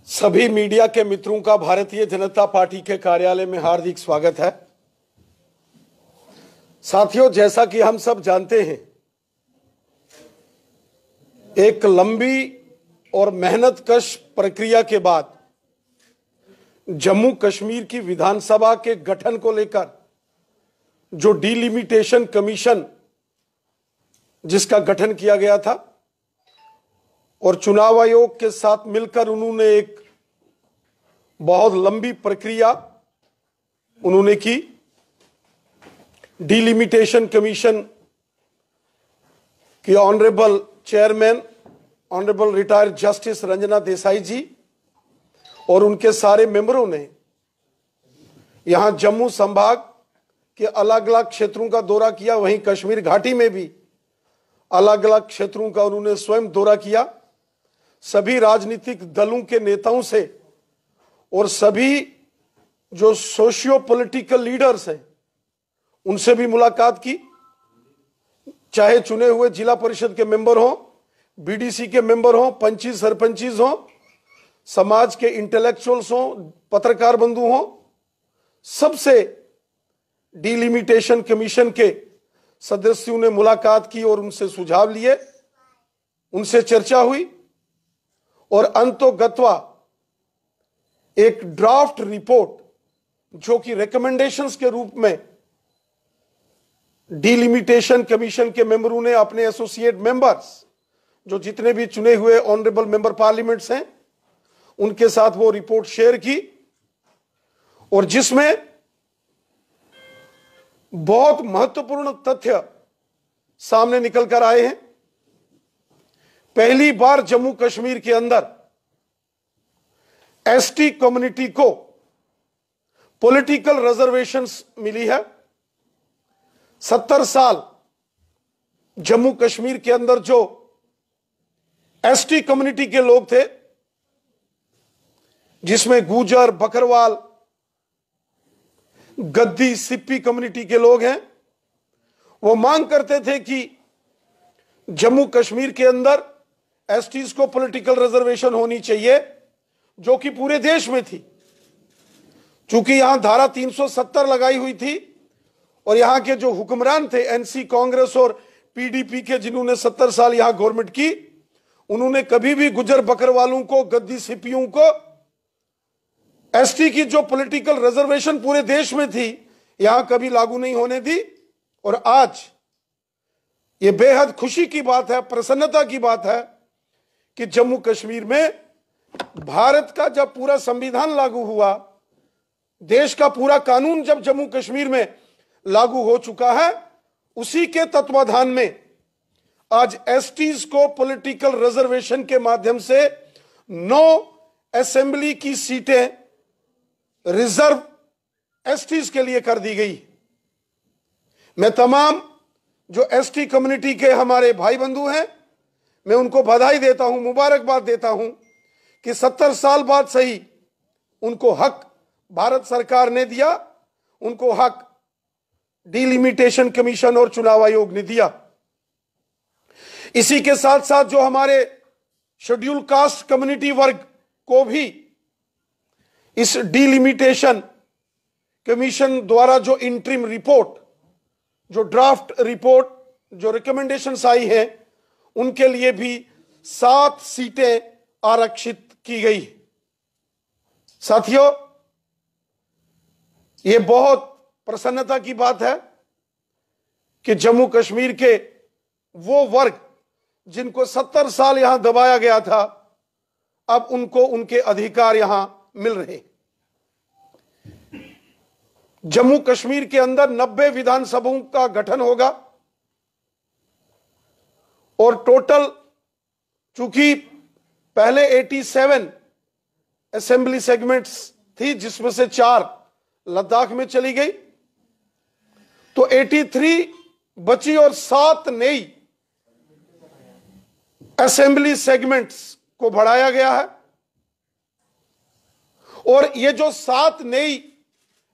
सभी मीडिया के मित्रों का भारतीय जनता पार्टी के कार्यालय में हार्दिक स्वागत है। साथियों, जैसा कि हम सब जानते हैं, एक लंबी और मेहनतकश प्रक्रिया के बाद जम्मू कश्मीर की विधानसभा के गठन को लेकर जो डिलिमिटेशन कमीशन जिसका गठन किया गया था और चुनाव आयोग के साथ मिलकर उन्होंने एक बहुत लंबी प्रक्रिया उन्होंने की। डिलिमिटेशन कमीशन की honourable chairman honourable retired justice Ranjana Desai ji और उनके सारे मेंबरों ने यहां जम्मू संभाग के अलग अलग क्षेत्रों का दौरा किया। वहीं कश्मीर घाटी में भी अलग अलग क्षेत्रों का उन्होंने स्वयं दौरा किया। सभी राजनीतिक दलों के नेताओं से और सभी जो सोशियो पॉलिटिकल लीडर्स हैं उनसे भी मुलाकात की, चाहे चुने हुए जिला परिषद के मेंबर हों, बीडीसी के मेंबर हों, पंची सरपंचीज हों, समाज के इंटेलेक्चुअल्स हों, पत्रकार बंधु हों, सबसे डिलिमिटेशन कमीशन के सदस्यों ने मुलाकात की और उनसे सुझाव लिए, उनसे चर्चा हुई और अंतोगत्वा एक ड्राफ्ट रिपोर्ट जो कि रिकमेंडेशंस के रूप में डिलिमिटेशन कमीशन के मेंबरों ने अपने एसोसिएट मेंबर्स जो जितने भी चुने हुए ऑनरेबल मेंबर पार्लियामेंट्स हैं उनके साथ वो रिपोर्ट शेयर की और जिसमें बहुत महत्वपूर्ण तथ्य सामने निकल कर आए हैं। पहली बार जम्मू कश्मीर के अंदर एसटी कम्युनिटी को पॉलिटिकल रिजर्वेशंस मिली है। 70 साल जम्मू कश्मीर के अंदर जो एसटी कम्युनिटी के लोग थे, जिसमें गुजर, बकरवाल, गद्दी, सिप्पी कम्युनिटी के लोग हैं, वो मांग करते थे कि जम्मू कश्मीर के अंदर एसटीज को पॉलिटिकल रिजर्वेशन होनी चाहिए, जो कि पूरे देश में थी। चूंकि यहां धारा 370 लगाई हुई थी और यहां के जो हुक्मरान थे एनसी कांग्रेस और पीडीपी के, जिन्होंने 70 साल यहां गवर्नमेंट की, उन्होंने कभी भी गुजर बकरवालों को, गद्दी सिपियों को एसटी की जो पॉलिटिकल रिजर्वेशन पूरे देश में थी यहां कभी लागू नहीं होने दी। और आज यह बेहद खुशी की बात है, प्रसन्नता की बात है कि जम्मू कश्मीर में भारत का जब पूरा संविधान लागू हुआ, देश का पूरा कानून जब जम्मू कश्मीर में लागू हो चुका है, उसी के तत्वाधान में आज एसटीज को पॉलिटिकल रिजर्वेशन के माध्यम से 9 असेंबली की सीटें रिजर्व एसटीज के लिए कर दी गई। मैं तमाम जो एसटी कम्युनिटी के हमारे भाई बंधु हैं, मैं उनको बधाई देता हूं, मुबारकबाद देता हूं कि 70 साल बाद सही उनको हक भारत सरकार ने दिया, उनको हक डिलिमिटेशन कमीशन और चुनाव आयोग ने दिया। इसी के साथ साथ जो हमारे शेड्यूल कास्ट कम्युनिटी वर्ग को भी इस डिलिमिटेशन कमीशन द्वारा जो इंटरिम रिपोर्ट, जो ड्राफ्ट रिपोर्ट, जो रिकमेंडेशंस आई है, उनके लिए भी 7 सीटें आरक्षित की गई। साथियों, यह बहुत प्रसन्नता की बात है कि जम्मू कश्मीर के वो वर्ग जिनको 70 साल यहां दबाया गया था, अब उनको उनके अधिकार यहां मिल रहे। जम्मू कश्मीर के अंदर 90 विधानसभाओं का गठन होगा और टोटल, चूंकि पहले 87 असेंबली सेगमेंट्स थी जिसमें से 4 लद्दाख में चली गई, तो 83 बची और 7 नई असेंबली सेगमेंट्स को बढ़ाया गया है। और ये जो 7 नई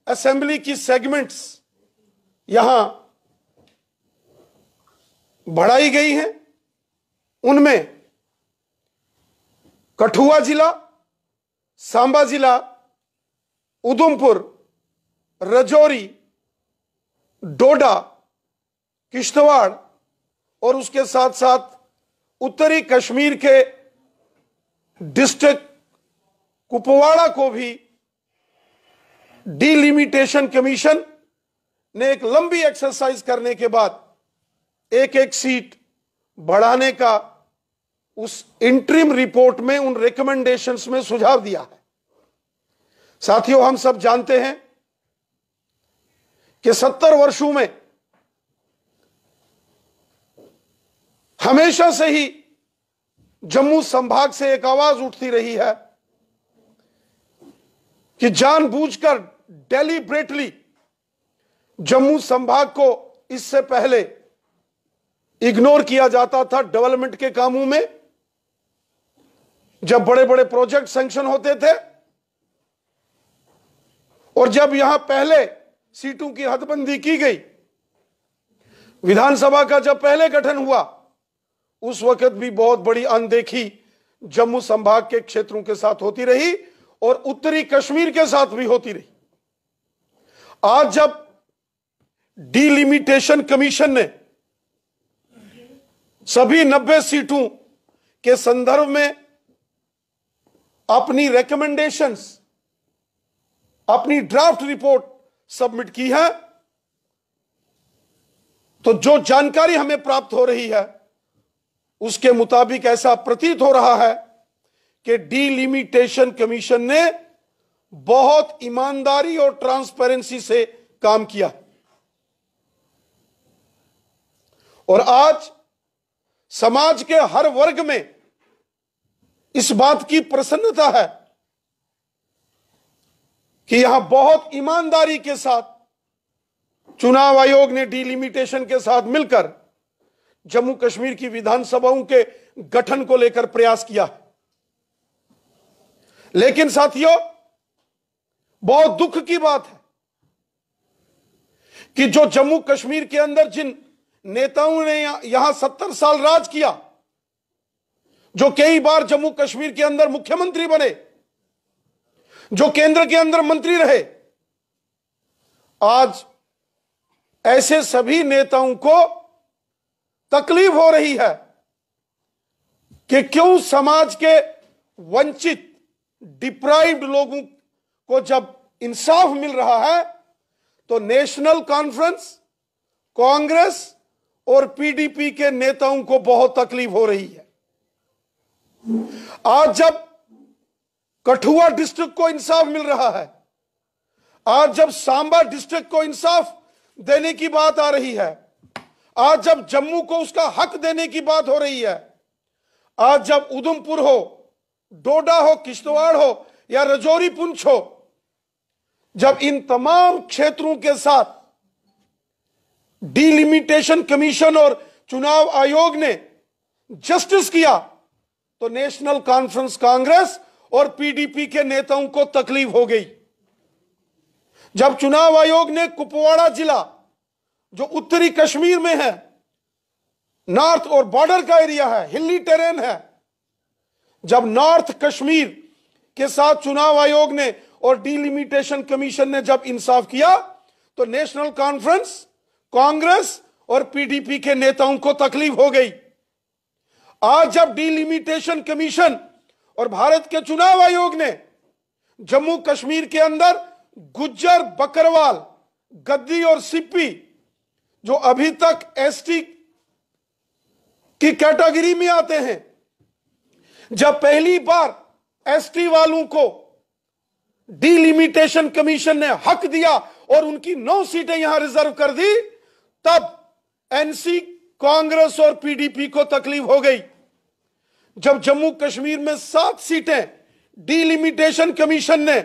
असेंबली की सेगमेंट्स यहां बढ़ाई गई हैं, उनमें कठुआ जिला, सांबा जिला, उधमपुर, राजौरी, डोडा, किश्तवाड़ और उसके साथ साथ उत्तरी कश्मीर के डिस्ट्रिक्ट कुपवाड़ा को भी डिलिमिटेशन कमीशन ने एक लंबी एक्सरसाइज करने के बाद एक एक सीट बढ़ाने का उस इंटरिम रिपोर्ट में, उन रिकमेंडेशंस में सुझाव दिया है। साथियों, हम सब जानते हैं कि 70 वर्षों में हमेशा से ही जम्मू संभाग से एक आवाज उठती रही है कि जानबूझकर, डेलिब्रेटली जम्मू संभाग को इससे पहले इग्नोर किया जाता था डेवलपमेंट के कामों में। जब बड़े बड़े प्रोजेक्ट सैंक्शन होते थे और जब यहां पहले सीटों की हदबंदी की गई, विधानसभा का जब पहले गठन हुआ, उस वक्त भी बहुत बड़ी अनदेखी जम्मू संभाग के क्षेत्रों के साथ होती रही और उत्तरी कश्मीर के साथ भी होती रही। आज जब डिलिमिटेशन कमीशन ने सभी 90 सीटों के संदर्भ में अपनी रिकमेंडेशंस, अपनी ड्राफ्ट रिपोर्ट सबमिट की है, तो जो जानकारी हमें प्राप्त हो रही है उसके मुताबिक ऐसा प्रतीत हो रहा है कि डिलिमिटेशन कमीशन ने बहुत ईमानदारी और ट्रांसपेरेंसी से काम किया और आज समाज के हर वर्ग में इस बात की प्रसन्नता है कि यहां बहुत ईमानदारी के साथ चुनाव आयोग ने डिलिमिटेशन के साथ मिलकर जम्मू कश्मीर की विधानसभाओं के गठन को लेकर प्रयास किया। लेकिन साथियों, बहुत दुख की बात है कि जो जम्मू कश्मीर के अंदर जिन नेताओं ने यहां 70 साल राज किया, जो कई बार जम्मू कश्मीर के अंदर मुख्यमंत्री बने, जो केंद्र के अंदर मंत्री रहे, आज ऐसे सभी नेताओं को तकलीफ हो रही है कि क्यों समाज के वंचित, डिप्राइव्ड लोगों को जब इंसाफ मिल रहा है तो नेशनल कॉन्फ्रेंस, कांग्रेस और पीडीपी के नेताओं को बहुत तकलीफ हो रही है। आज जब कठुआ डिस्ट्रिक्ट को इंसाफ मिल रहा है, आज जब सांबा डिस्ट्रिक्ट को इंसाफ देने की बात आ रही है, आज जब जम्मू को उसका हक देने की बात हो रही है, आज जब उधमपुर हो, डोडा हो, किश्तवाड़ हो या राजौरी पुंछ हो, जब इन तमाम क्षेत्रों के साथ डिलिमिटेशन कमीशन और चुनाव आयोग ने जस्टिस किया, तो नेशनल कॉन्फ्रेंस, कांग्रेस और पीडीपी के नेताओं को तकलीफ हो गई। जब चुनाव आयोग ने कुपवाड़ा जिला, जो उत्तरी कश्मीर में है, नॉर्थ और बॉर्डर का एरिया है, हिली टेरेन है, जब नॉर्थ कश्मीर के साथ चुनाव आयोग ने और डिलिमिटेशन कमीशन ने जब इंसाफ किया, तो नेशनल कॉन्फ्रेंस, कांग्रेस और पीडीपी के नेताओं को तकलीफ हो गई। आज जब डिलिमिटेशन कमीशन और भारत के चुनाव आयोग ने जम्मू कश्मीर के अंदर गुज्जर, बकरवाल, गद्दी और सिप्पी, जो अभी तक एसटी की कैटेगरी में आते हैं, जब पहली बार एसटी वालों को डिलिमिटेशन कमीशन ने हक दिया और उनकी 9 सीटें यहां रिजर्व कर दी, तब एनसी, कांग्रेस और पीडीपी को तकलीफ हो गई। जब जम्मू कश्मीर में 7 सीटें डिलिमिटेशन कमीशन ने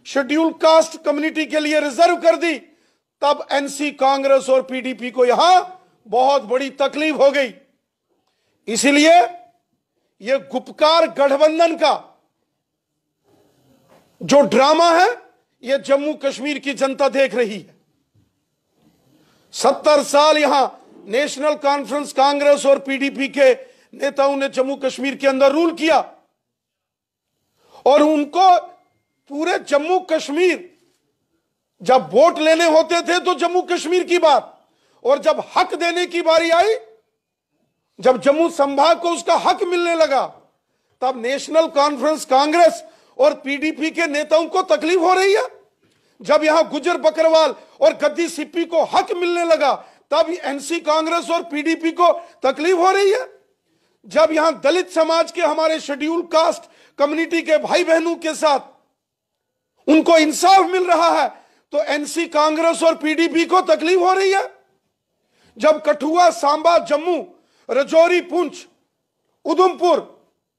शेड्यूल कास्ट कम्युनिटी के लिए रिजर्व कर दी, तब एनसी, कांग्रेस और पीडीपी को यहां बहुत बड़ी तकलीफ हो गई। इसलिए यह गुपकार गठबंधन का जो ड्रामा है, यह जम्मू कश्मीर की जनता देख रही है। 70 साल यहां नेशनल कॉन्फ्रेंस, कांग्रेस और पीडीपी के नेताओं ने जम्मू कश्मीर के अंदर रूल किया और उनको पूरे जम्मू कश्मीर, जब वोट लेने होते थे तो जम्मू कश्मीर की बात, और जब हक देने की बारी आई, जब जम्मू संभाग को उसका हक मिलने लगा, तब नेशनल कॉन्फ्रेंस कांग्रेस और पीडीपी के नेताओं को तकलीफ हो रही है। जब यहां गुज्जर बकरवाल और गद्दी सिप्पी को हक मिलने लगा, तब एनसी कांग्रेस और पीडीपी को तकलीफ हो रही है। जब यहां दलित समाज के, हमारे शेड्यूल कास्ट कम्युनिटी के भाई बहनों के साथ उनको इंसाफ मिल रहा है, तो एनसी कांग्रेस और पीडीपी को तकलीफ हो रही है। जब कठुआ, सांबा, जम्मू, राजौरी, पुंछ, उधमपुर,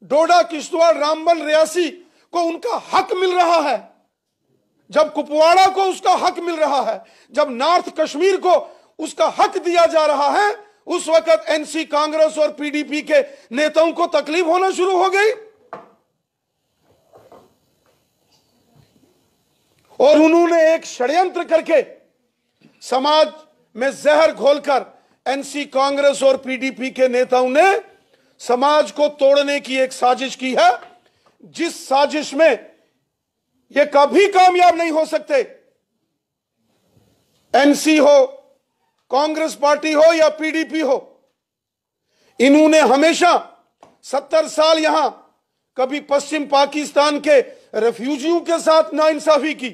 डोडा, किश्तवाड़, रामबन, रियासी को उनका हक मिल रहा है, जब कुपवाड़ा को उसका हक मिल रहा है, जब नॉर्थ कश्मीर को उसका हक दिया जा रहा है, उस वक्त एनसी कांग्रेस और पीडीपी के नेताओं को तकलीफ होना शुरू हो गई और उन्होंने एक षड्यंत्र करके समाज में जहर घोलकर एनसी कांग्रेस और पीडीपी के नेताओं ने समाज को तोड़ने की एक साजिश की है, जिस साजिश में ये कभी कामयाब नहीं हो सकते। एनसी हो, कांग्रेस पार्टी हो या पीडीपी हो, इन्होंने हमेशा 70 साल यहां कभी पश्चिम पाकिस्तान के रेफ्यूजियों के साथ नाइंसाफी की,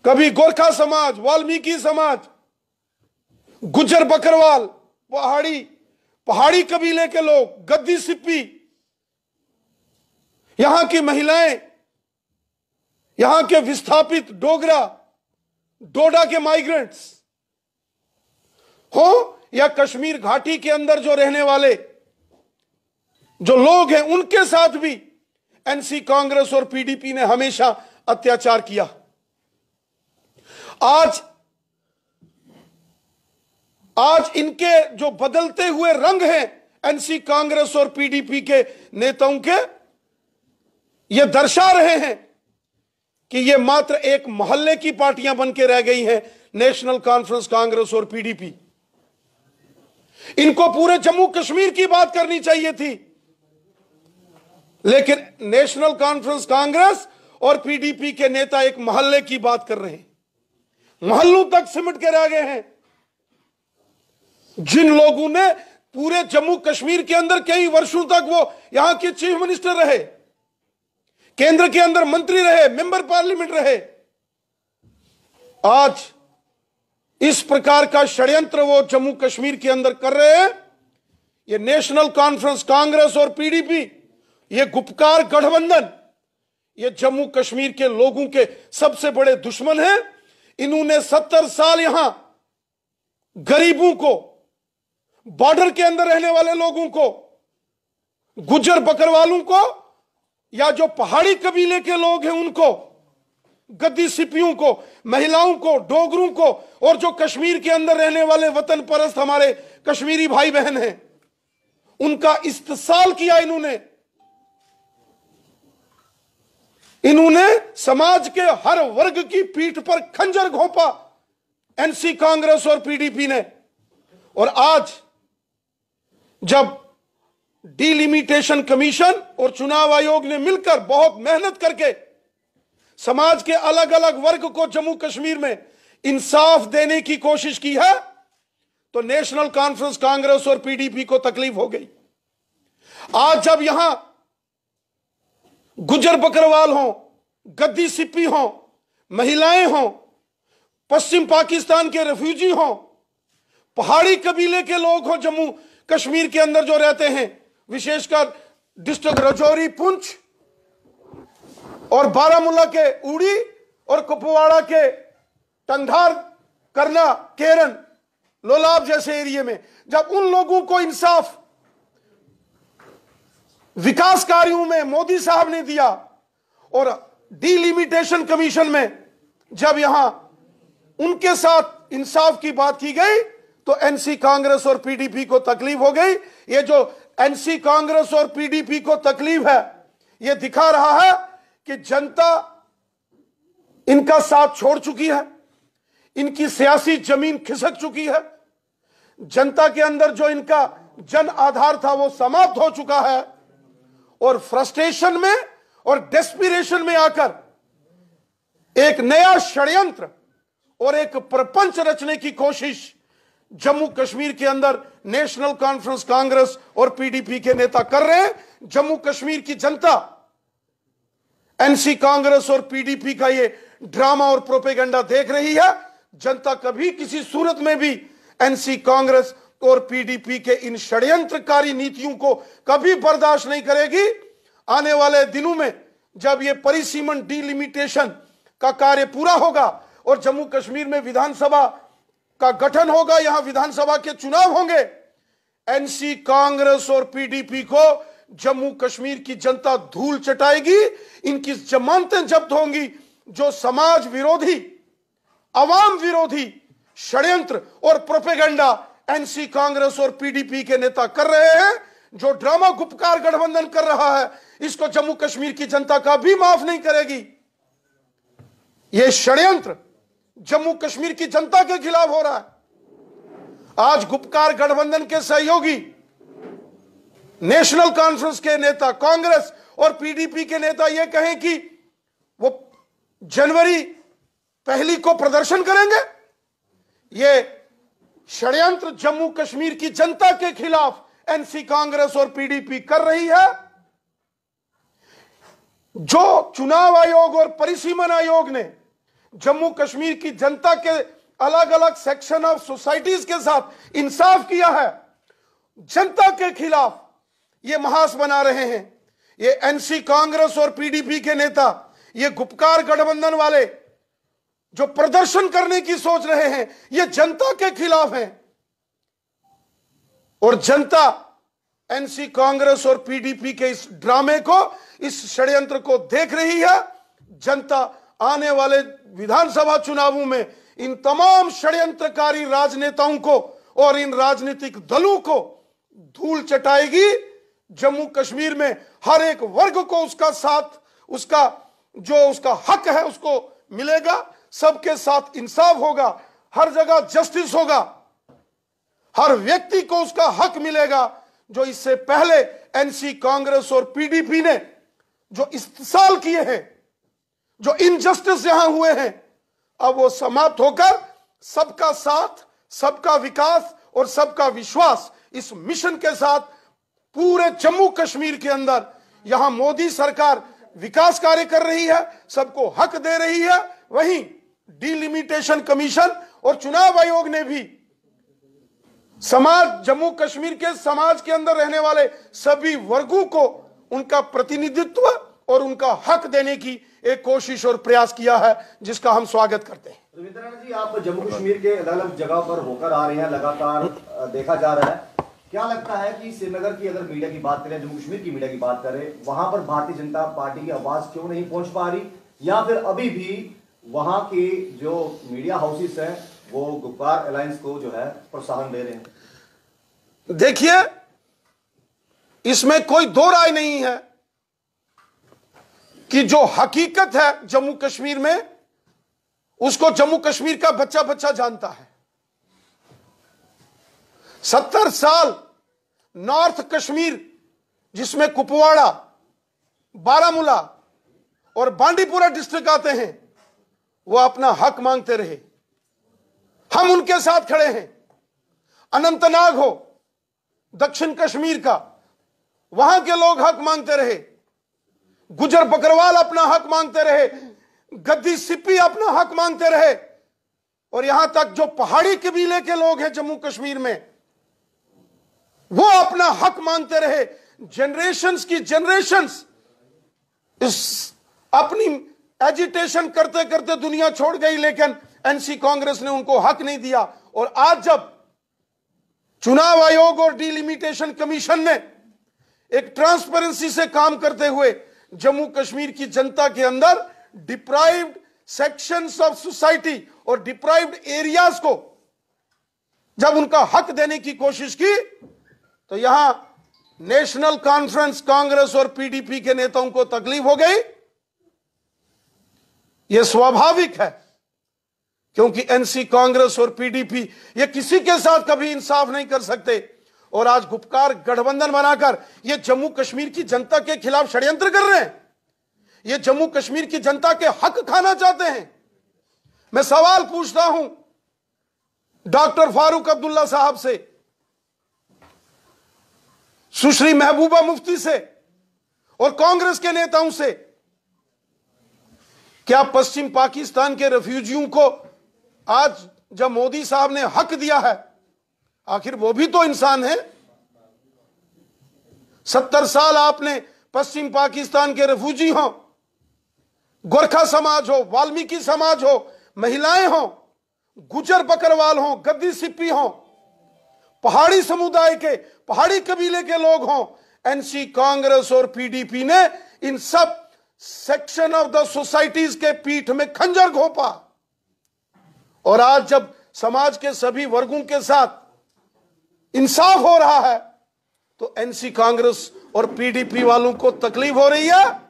कभी गोरखा समाज, वाल्मीकि समाज, गुज्जर बकरवाल, पहाड़ी कबीले के लोग, गद्दी सिप्पी, यहां की महिलाएं, यहां के विस्थापित डोगरा, डोडा के माइग्रेंट्स हो या कश्मीर घाटी के अंदर जो रहने वाले जो लोग हैं, उनके साथ भी एनसी कांग्रेस और पीडीपी ने हमेशा अत्याचार किया। आज इनके जो बदलते हुए रंग हैं एनसी कांग्रेस और पीडीपी के नेताओं के, ये दर्शा रहे हैं कि ये मात्र एक मोहल्ले की पार्टियां बन के रह गई हैं, नेशनल कॉन्फ्रेंस कांग्रेस और पीडीपी। इनको पूरे जम्मू कश्मीर की बात करनी चाहिए थी, लेकिन नेशनल कॉन्फ्रेंस कांग्रेस और पीडीपी के नेता एक मोहल्ले की बात कर रहे हैं, मोहल्लों तक सिमट के रह गए हैं। जिन लोगों ने पूरे जम्मू कश्मीर के अंदर कई वर्षों तक वो यहां के चीफ मिनिस्टर रहे, केंद्र के अंदर मंत्री रहे, मेंबर पार्लियामेंट रहे, आज इस प्रकार का षड्यंत्र वो जम्मू कश्मीर के अंदर कर रहे हैं। ये नेशनल कॉन्फ्रेंस कांग्रेस और पीडीपी, ये गुपकार गठबंधन, ये जम्मू कश्मीर के लोगों के सबसे बड़े दुश्मन हैं। इन्होंने 70 साल यहां गरीबों को, बॉर्डर के अंदर रहने वाले लोगों को, गुज्जर बकरवालों को, या जो पहाड़ी कबीले के लोग हैं उनको, गद्दी सिप्पियों को, महिलाओं को, डोगरों को, और जो कश्मीर के अंदर रहने वाले वतन परस्त हमारे कश्मीरी भाई बहन हैं, उनका इस्तेसाल किया। इन्होंने समाज के हर वर्ग की पीठ पर खंजर घोंपा एनसी कांग्रेस और पीडीपी ने। और आज जब डिलिमिटेशन कमीशन और चुनाव आयोग ने मिलकर बहुत मेहनत करके समाज के अलग अलग वर्ग को जम्मू कश्मीर में इंसाफ देने की कोशिश की है, तो नेशनल कॉन्फ्रेंस कांग्रेस और पीडीपी को तकलीफ हो गई। आज जब यहां गुज्जर बकरवाल हो, गद्दी सिप्पी हो, महिलाएं हो, पश्चिम पाकिस्तान के रेफ्यूजी हो, पहाड़ी कबीले के लोग हो, जम्मू कश्मीर के अंदर जो रहते हैं, विशेषकर डिस्ट्रिक्ट राजौरी, पुंछ और बारामूला के उड़ी और कुपवाड़ा के टंगधार, करना, केरन, लोलाब जैसे एरिया में, जब उन लोगों को इंसाफ विकास कार्यों में मोदी साहब ने दिया और डिलिमिटेशन कमीशन में जब यहां उनके साथ इंसाफ की बात की गई, तो एनसी कांग्रेस और पीडीपी को तकलीफ हो गई। ये जो एनसी कांग्रेस और पीडीपी को तकलीफ है, यह दिखा रहा है कि जनता इनका साथ छोड़ चुकी है, इनकी सियासी जमीन खिसक चुकी है, जनता के अंदर जो इनका जन आधार था वो समाप्त हो चुका है, और फ्रस्ट्रेशन में और डेस्पिरेशन में आकर एक नया षड्यंत्र और एक प्रपंच रचने की कोशिश जम्मू कश्मीर के अंदर नेशनल कॉन्फ्रेंस कांग्रेस और पीडीपी के नेता कर रहे हैं। जम्मू कश्मीर की जनता एनसी कांग्रेस और पीडीपी का ये ड्रामा और प्रोपेगेंडा देख रही है। जनता कभी किसी सूरत में भी एनसी कांग्रेस और पीडीपी के इन षड्यंत्रकारी नीतियों को कभी बर्दाश्त नहीं करेगी। आने वाले दिनों में जब ये परिसीमन डिलिमिटेशन का कार्य पूरा होगा और जम्मू कश्मीर में विधानसभा का गठन होगा, यहां विधानसभा के चुनाव होंगे, एनसी कांग्रेस और पीडीपी को जम्मू कश्मीर की जनता धूल चटाएगी। इनकी जमानतें जब्त होंगी। जो समाज विरोधी, अवाम विरोधी षड्यंत्र और प्रोपेगेंडा एनसी कांग्रेस और पीडीपी के नेता कर रहे हैं, जो ड्रामा गुपकार गठबंधन कर रहा है, इसको जम्मू कश्मीर की जनता का भी माफ नहीं करेगी। यह षड्यंत्र जम्मू कश्मीर की जनता के खिलाफ हो रहा है। आज गुपकार गठबंधन के सहयोगी नेशनल कॉन्फ्रेंस के नेता, कांग्रेस और पीडीपी के नेता यह कहें कि वो जनवरी 1 को प्रदर्शन करेंगे, यह षड्यंत्र जम्मू कश्मीर की जनता के खिलाफ एनसी कांग्रेस और पीडीपी कर रही है। जो चुनाव आयोग और परिसीमन आयोग ने जम्मू कश्मीर की जनता के अलग अलग सेक्शन ऑफ सोसाइटीज के साथ इंसाफ किया है, जनता के खिलाफ ये महास बना रहे हैं। ये एनसी कांग्रेस और पीडीपी के नेता, ये गुपकार गठबंधन वाले जो प्रदर्शन करने की सोच रहे हैं, ये जनता के खिलाफ हैं। और जनता एनसी कांग्रेस और पीडीपी के इस ड्रामे को, इस षड्यंत्र को देख रही है। जनता आने वाले विधानसभा चुनावों में इन तमाम षड्यंत्रकारी राजनेताओं को और इन राजनीतिक दलों को धूल चटाएगी। जम्मू कश्मीर में हर एक वर्ग को उसका साथ, उसका हक है उसको मिलेगा। सबके साथ इंसाफ होगा, हर जगह जस्टिस होगा, हर व्यक्ति को उसका हक मिलेगा। जो इससे पहले एनसी कांग्रेस और पीडीपी ने जो इस्तेसाल किए हैं, जो इनजस्टिस यहां हुए हैं, अब वो समाप्त होकर सबका साथ, सबका विकास और सबका विश्वास, इस मिशन के साथ पूरे जम्मू कश्मीर के अंदर यहां मोदी सरकार विकास कार्य कर रही है, सबको हक दे रही है। वहीं डिलिमिटेशन कमीशन और चुनाव आयोग ने भी समाज, जम्मू कश्मीर के समाज के अंदर रहने वाले सभी वर्गों को उनका प्रतिनिधित्व और उनका हक देने की एक कोशिश और प्रयास किया है, जिसका हम स्वागत करते हैं। रविंद्र जी, आप जम्मू कश्मीर के अलग अलग जगह पर होकर आ रहे हैं, लगातार देखा जा रहा है। क्या लगता है कि श्रीनगर की अगर मीडिया की बात करें, जम्मू कश्मीर की मीडिया की बात करें, वहां पर भारतीय जनता पार्टी की आवाज क्यों नहीं पहुंच पा रही, या फिर अभी भी वहां के जो मीडिया हाउसेस हैं वो गुपकार अलायंस को जो है प्रोत्साहन दे रहे हैं? देखिए, इसमें कोई दो राय नहीं है कि जो हकीकत है जम्मू कश्मीर में, उसको जम्मू कश्मीर का बच्चा बच्चा जानता है। 70 साल नॉर्थ कश्मीर, जिसमें कुपवाड़ा, बारामूला और बांडीपुरा डिस्ट्रिक्ट आते हैं, वो अपना हक मांगते रहे। हम उनके साथ खड़े हैं। अनंतनाग हो, दक्षिण कश्मीर का, वहां के लोग हक मांगते रहे। गुजर बकरवाल अपना हक मांगते रहे, गद्दी सिप्पी अपना हक मांगते रहे, और यहां तक जो पहाड़ी कबीले के लोग हैं जम्मू कश्मीर में, वो अपना हक मांगते रहे। जनरेशंस की जनरेशंस इस अपनी एजिटेशन करते करते दुनिया छोड़ गई, लेकिन एनसी कांग्रेस ने उनको हक नहीं दिया। और आज जब चुनाव आयोग और डिलिमिटेशन कमीशन ने एक ट्रांसपेरेंसी से काम करते हुए जम्मू कश्मीर की जनता के अंदर डिप्राइव्ड सेक्शंस ऑफ सोसाइटी और डिप्राइव्ड एरियाज को जब उनका हक देने की कोशिश की, तो यहां नेशनल कॉन्फ्रेंस कांग्रेस और पीडीपी के नेताओं को तकलीफ हो गई। यह स्वाभाविक है, क्योंकि एनसी कांग्रेस और पीडीपी ये किसी के साथ कभी इंसाफ नहीं कर सकते। और आज गुपकार गठबंधन बनाकर ये जम्मू कश्मीर की जनता के खिलाफ षड्यंत्र कर रहे हैं। ये जम्मू कश्मीर की जनता के हक खाना चाहते हैं। मैं सवाल पूछता हूं डॉक्टर फारूक अब्दुल्ला साहब से, सुश्री महबूबा मुफ्ती से और कांग्रेस के नेताओं से, क्या पश्चिम पाकिस्तान के रेफ्यूजियों को आज जब मोदी साहब ने हक दिया है, आखिर वो भी तो इंसान है। 70 साल आपने पश्चिम पाकिस्तान के रेफ्यूजी हो, गोरखा समाज हो, वाल्मीकि समाज हो, महिलाएं हो, गुजर बकरवाल हो, गद्दी सिप्पी हो, पहाड़ी समुदाय के, पहाड़ी कबीले के लोग हो, एनसी, कांग्रेस और पीडीपी ने इन sub section of the societies के पीठ में खंजर घोंपा। और आज जब समाज के सभी वर्गों के साथ इंसाफ हो रहा है तो एनसी, कांग्रेस और पीडीपी वालों को तकलीफ हो रही है।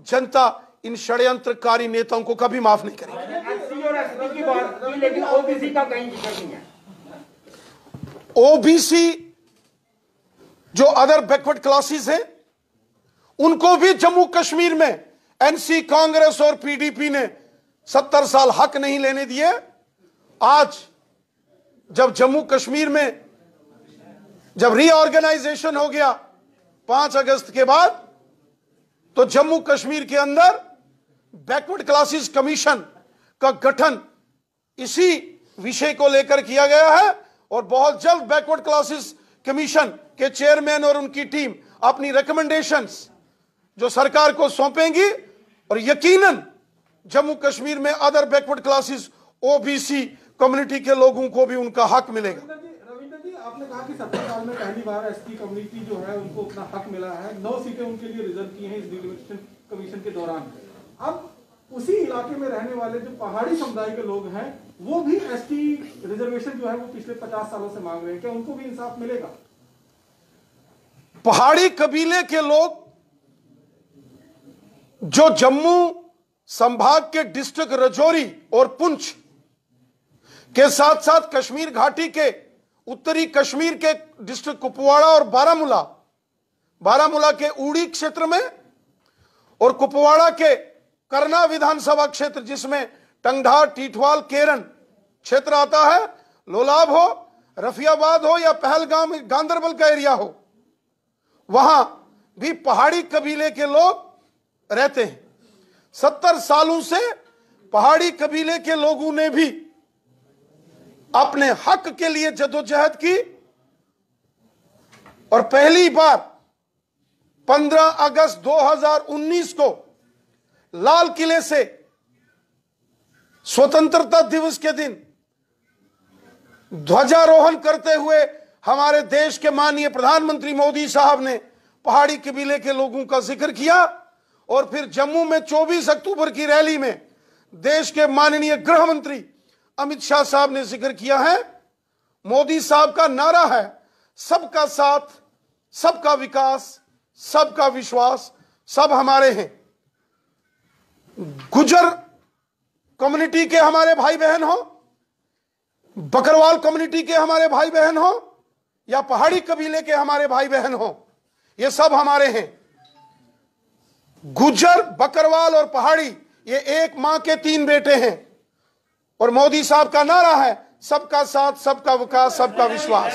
जनता इन षड्यंत्रकारी नेताओं को कभी माफ नहीं करेगी। एससी और एसटी की बात की, लेकिन ओबीसी का कहीं जिक्र नहीं है। ओबीसी जो अदर बैकवर्ड क्लासेस हैं, उनको भी जम्मू कश्मीर में एनसी, कांग्रेस और पीडीपी ने 70 साल हक नहीं लेने दिए। आज जब जम्मू कश्मीर में जब रीऑर्गेनाइजेशन हो गया 5 अगस्त के बाद, तो जम्मू कश्मीर के अंदर बैकवर्ड क्लासेस कमीशन का गठन इसी विषय को लेकर किया गया है। और बहुत जल्द बैकवर्ड क्लासेस कमीशन के चेयरमैन और उनकी टीम अपनी रिकमेंडेशंस जो सरकार को सौंपेंगी, और यकीनन जम्मू कश्मीर में other backward classes, OBC community के लोगों को भी उनका हक मिलेगा। रविंद्र जी, आपने कहा कि 70 साल में पहली बार एसटी कम्युनिटी जो है उनको अपना हक मिला है। 9 सीटें उनके लिए रिजर्व की हैं इस डिलिमिटेशन कमीशन के दौरान। अब उसी इलाके में रहने वाले जो पहाड़ी समुदाय के लोग हैं, वो भी एसटी रिजर्वेशन जो है वो पिछले 50 सालों से मांग रहे हैं। क्या उनको भी इंसाफ मिलेगा? पहाड़ी कबीले के लोग जो जम्मू संभाग के डिस्ट्रिक्ट राजौरी और पुंछ के साथ साथ कश्मीर घाटी के उत्तरी कश्मीर के डिस्ट्रिक्ट कुपवाड़ा और बारामूला के उड़ी क्षेत्र में, और कुपवाड़ा के करना विधानसभा क्षेत्र जिसमें टंगधार, टीठवाल, केरन क्षेत्र आता है, लोलाब हो, रफियाबाद हो या पहलगाम, गांदरबल का एरिया हो, वहां भी पहाड़ी कबीले के लोग रहते हैं। 70 सालों से पहाड़ी कबीले के लोगों ने भी अपने हक के लिए जदोजहद की, और पहली बार 15 अगस्त 2019 को लाल किले से स्वतंत्रता दिवस के दिन ध्वजारोहण करते हुए हमारे देश के माननीय प्रधानमंत्री मोदी साहब ने पहाड़ी कबीले के लोगों का जिक्र किया। और फिर जम्मू में 24 अक्टूबर की रैली में देश के माननीय गृह मंत्री अमित शाह साहब ने जिक्र किया है। मोदी साहब का नारा है सबका साथ, सबका विकास, सबका विश्वास, सब हमारे हैं। गुजर कम्युनिटी के हमारे भाई बहन हो, बकरवाल कम्युनिटी के हमारे भाई बहन हो, या पहाड़ी कबीले के हमारे भाई बहन हो, ये सब हमारे हैं। गुजर, बकरवाल और पहाड़ी ये एक मां के 3 बेटे हैं। और मोदी साहब का नारा है सबका साथ, सबका विकास, सबका विश्वास।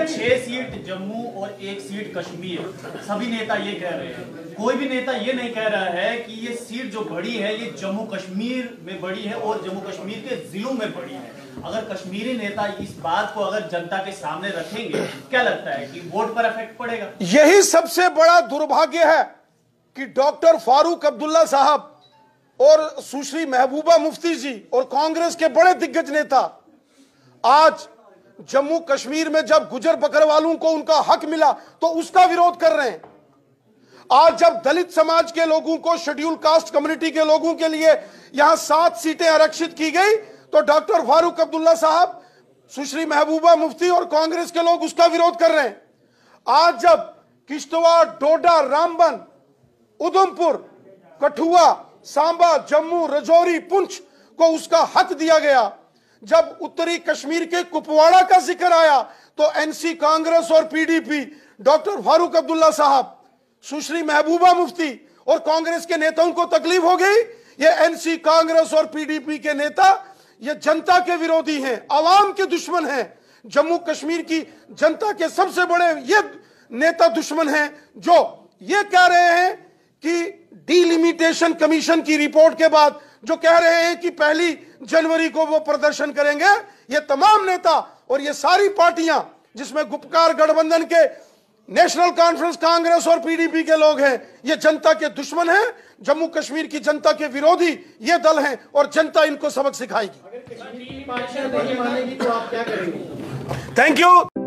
6 सीट जम्मू और 1 सीट कश्मीर, सभी नेता ये कह रहे हैं। कोई भी नेता ये नहीं कह रहा है कि ये सीट जो बढ़ी है ये जम्मू कश्मीर में बढ़ी है और जम्मू कश्मीर के जिलों में बढ़ी है। अगर कश्मीरी नेता इस बात को अगर जनता के सामने रखेंगे, क्या लगता है कि वोट पर इफेक्ट पड़ेगा? यही सबसे बड़ा दुर्भाग्य है कि डॉक्टर फारूक अब्दुल्ला साहब और सुश्री महबूबा मुफ्ती जी और कांग्रेस के बड़े दिग्गज नेता आज जम्मू कश्मीर में जब गुजर बकरवालों को उनका हक मिला तो उसका विरोध कर रहे हैं। आज जब दलित समाज के लोगों को, शेड्यूल कास्ट कम्युनिटी के लोगों के लिए यहां 7 सीटें आरक्षित की गई तो डॉक्टर फारूक अब्दुल्ला साहब, सुश्री महबूबा मुफ्ती और कांग्रेस के लोग उसका विरोध कर रहे हैं। आज जब किश्तवाड़, डोडा, रामबन, उधमपुर, कठुआ, सांबा, जम्मू, राजौरी, पुंछ को उसका हक दिया गया, जब उत्तरी कश्मीर के कुपवाड़ा का जिक्र आया तो एनसी, कांग्रेस और पीडीपी डॉक्टर फारूक अब्दुल्ला साहब, सुश्री महबूबा मुफ्ती और कांग्रेस के नेताओं को तकलीफ हो गई। ये एनसी, कांग्रेस और पीडीपी के नेता ये जनता के विरोधी हैं, आवाम के दुश्मन हैं। जम्मू कश्मीर की जनता के सबसे बड़े ये नेता दुश्मन हैं जो ये कह रहे हैं कि डिलिमिटेशन कमीशन की रिपोर्ट के बाद जो कह रहे हैं कि 1 जनवरी को वो प्रदर्शन करेंगे। ये तमाम नेता और ये सारी पार्टियां जिसमें गुपकार गठबंधन के नेशनल कॉन्फ्रेंस, कांग्रेस और पीडीपी के लोग हैं, ये जनता के दुश्मन हैं, जम्मू कश्मीर की जनता के विरोधी ये दल हैं और जनता इनको सबक सिखाएगी। अगर कश्मीर की पार्टियां नहीं मानेगी तो आप क्या करेंगे? Thank you.